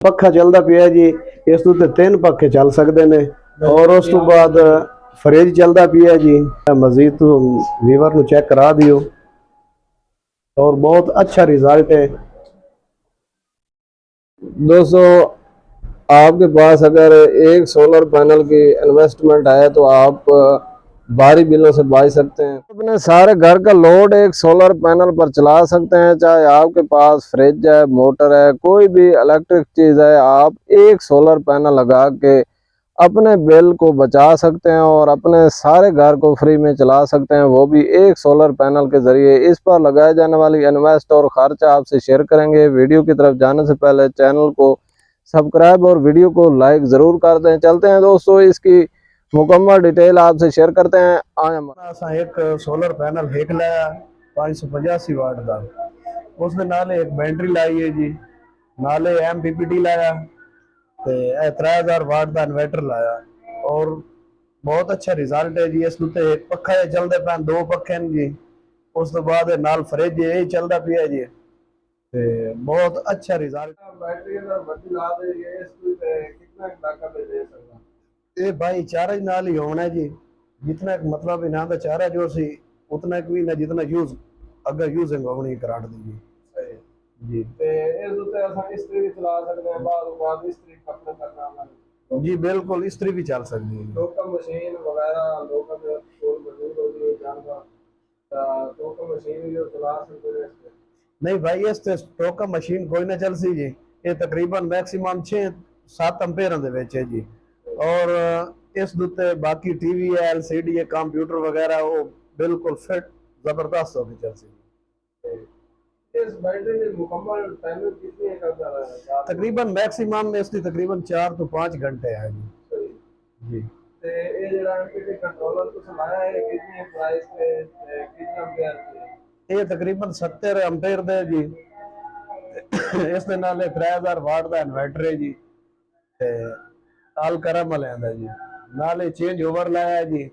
पक्खा चलता पिया जी। इस तो 3 पखे चल सकते ने और उस तो बाद फ्रिज चलता पिया जी। मजीद तो वीवर को चेक करा दियो और बहुत अच्छा रिजल्ट है। दोस्तों, आपके पास अगर एक सोलर पैनल की इन्वेस्टमेंट है तो आप भारी बिलों से बच सकते हैं। अपने सारे घर का लोड एक सोलर पैनल पर चला सकते हैं। चाहे आपके पास फ्रिज है, मोटर है, कोई भी इलेक्ट्रिक चीज़ है, आप एक सोलर पैनल लगा के अपने बिल को बचा सकते हैं और अपने सारे घर को फ्री में चला सकते हैं, वो भी एक सोलर पैनल के जरिए। इस पर लगाए जाने वाली इन्वेस्ट और खर्चा आपसे शेयर करेंगे। वीडियो की तरफ जाने से पहले चैनल को सब्सक्राइब और वीडियो को लाइक जरूर कर दें। चलते हैं दोस्तों, इसकी मुकम्मल डिटेल आपसे शेयर करते हैं। आज हमारा एक सोलर पैनल हेठ लाया 585 वाट का, उसने नाले एक बैटरी लाई है जी, नाले MPPT लाया ते 3000 वाट का इन्वर्टर लाया और बहुत अच्छा रिजल्ट है जी। इस उत्ते एक पखा चलते पे, 2 पखे जी। उस तो बाद नाल फ्रिज यही चलता पिया जी ते बहुत अच्छा रिजल्ट। बैटरी का बड़ी ला दे ये इसको कितना ताकत दे सकता ये भाई चार्ज नाल ही होना है जी। जितना मतलब ना तो चार्ज जो सी उतना भी ना जितना यूज अगर यूजिंग होनी कराट दी जी। ते इस उत्ते असा इस्त्री भी चला सकते हैं, बाद इस्त्री अपना करना जी। बिल्कुल इस्त्री भी चल सकती है। लोकल मशीन वगैरह लोकल कोई मशीन होती है जानवर लोकल मशीन जो चला सकते हैं। नहीं भाई इस ते स्टोक मशीन कोई ना चल सी जी। ये तकरीबन मैक्सिमम 6-7 एम्पेयर दे विच है जी। और इस दुते बाकी टीवी है, LCD है, कंप्यूटर वगैरह वो बिल्कुल फिट जबरदस्त होगी चल सी। इस बैटरी की मुकम्मल टाइमिंग कितनी है तकरीबन मैक्सिमम में इसकी तकरीबन 4 तो 5 घंटे है जी जी। ते ये जेड़ा एमपीटी कंट्रोलर तो लाया है कितनी प्राइस पे कितना एम्पेयर पे ये तकरीबन 70 एम्पेयर दे जी। इस दे नाल 3000 वाट का इन्वर्टर है जी ते ताल करम लेंदा जी, नाले चेंज ओवर लाया जी।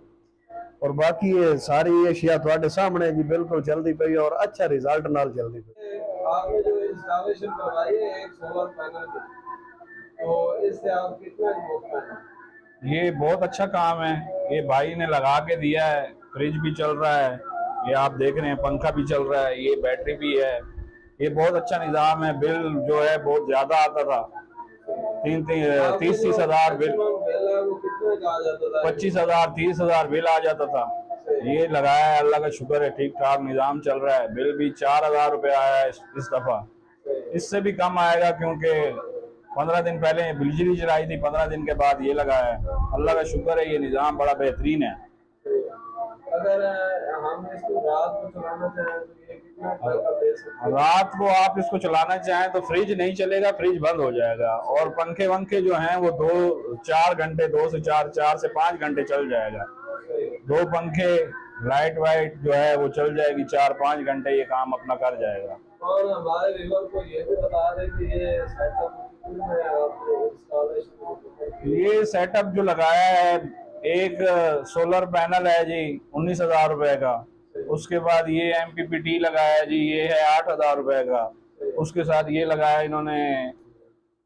और बाकी ये सारी एशिया थोड़े सामने जी बिल्कुल चलती पई और अच्छा रिजल्ट नाल चलती पई। आपने जो इंस्टॉलेशन करवाई है एक सोलर पैनल की, तो इससे आप कितना मुनाफा है? ये बहुत अच्छा काम है, ये भाई ने लगा के दिया है। फ्रिज भी चल रहा है, ये आप देख रहे हैं, पंखा भी चल रहा है, ये बैटरी भी है। ये बहुत अच्छा निज़ाम है। बिल जो है बहुत ज़्यादा आता था, 30-30 हजार बिल, 25,000 30,000 बिल आ जाता था। ये लगाया है, अल्लाह का शुक्र है, ठीक ठाक निज़ाम चल रहा है। बिल भी 4,000 रुपये आया है इस दफ़ा। इससे भी कम आएगा क्योंकि 15 दिन पहले बिजली चलाई थी, 15 दिन के बाद ये लगाया है। अल्लाह का शुक्र है, ये निज़ाम बड़ा बेहतरीन है। अगर हम इसको रात को चलाना चाहें तो ये कितना दे सकते हैं? रात को आप इसको चलाना चाहें तो फ्रिज नहीं चलेगा, फ्रिज बंद हो जाएगा। और पंखे वंखे जो हैं वो 2-4 घंटे, 2 से 4, 4 से 5 घंटे चल जाएगा। 2 पंखे, लाइट वाइट जो है वो चल जाएगी, 4-5 घंटे ये काम अपना कर जाएगा। और हमारे व्यूअर को ये भी बता दें कि ये सेटअप ये सेटअप जो लगाया है, एक सोलर पैनल है जी 19,000 रुपए का। उसके बाद ये MPPT लगाया जी, ये है 8,000 रुपए का। उसके साथ ये लगाया इन्होंने,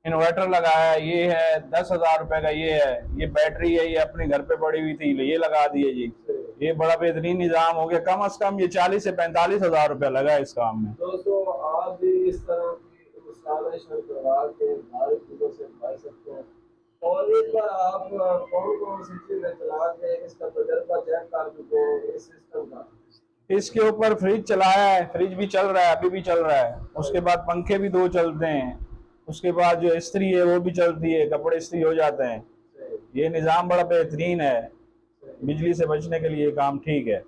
इन्वर्टर लगाया, ये है 10,000 रुपए का। ये बैटरी है, ये अपने घर पे पड़ी हुई थी, ये लगा दिए जी। ये बड़ा बेहतरीन निज़ाम हो गया। कम से कम ये 40 से 45,000 रुपया लगा इस काम में। दोस्तों आप भी इस तरह की इंस्टॉलेशन करवा के हमारे चीज़ों से भाई सकते हैं और इस पर आप कौन कौन सी चीज़ें चला के इसका तजर्बा चेक कर चुके हैं इस सिस्टम का? इसके ऊपर फ्रिज चलाया है, फ्रिज भी चल रहा है, अभी भी चल रहा है। उसके बाद पंखे भी 2 चलते हैं। उसके बाद जो इस्त्री है वो भी चलती है, कपड़े इस्त्री हो जाते हैं। ये निज़ाम बड़ा बेहतरीन है, बिजली से बचने के लिए काम ठीक है।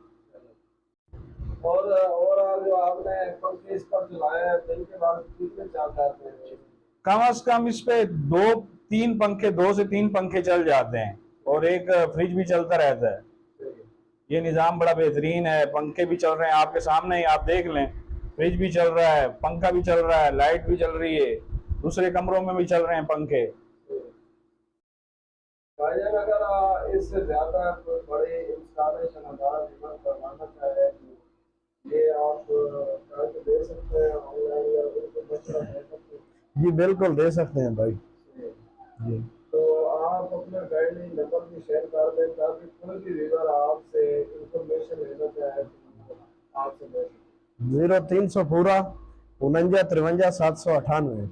और ओवरऑल जो आपने पंखे इस पर चलाए हैं दिन के बाद कितने चार्ज आते हैं? कम से कम इस पे 2-3 पंखे, 2 से 3 पंखे चल जाते हैं और एक फ्रिज भी चलता रहता है। ये निज़ाम बड़ा बेहतरीन है। पंखे भी चल रहे हैं आपके सामने ही, आप देख लें। फ्रिज भी चल रहा है, पंखा भी चल रहा है, लाइट भी चल रही है, दूसरे कमरों में भी चल रहे हैं पंखे। भाईजान अगर इससे ज्यादा कोई बड़ी इंस्टॉलेशन हमारा जीवन करवाना चाहे तो ये आप करके दे सकते हैं ऑनलाइन या उनको मशवरा दे सकते हैं। जी बिल्कुल दे सकते हैं भाई जी। तो आप अपना गाइडलाइन नंबर भी शेयर कर दें ताकि कोई भी व्यूअर आपसे इंफॉर्मेशन लेना चाहे तो आपसे ले सके। 0300 पूरा 49 53 798।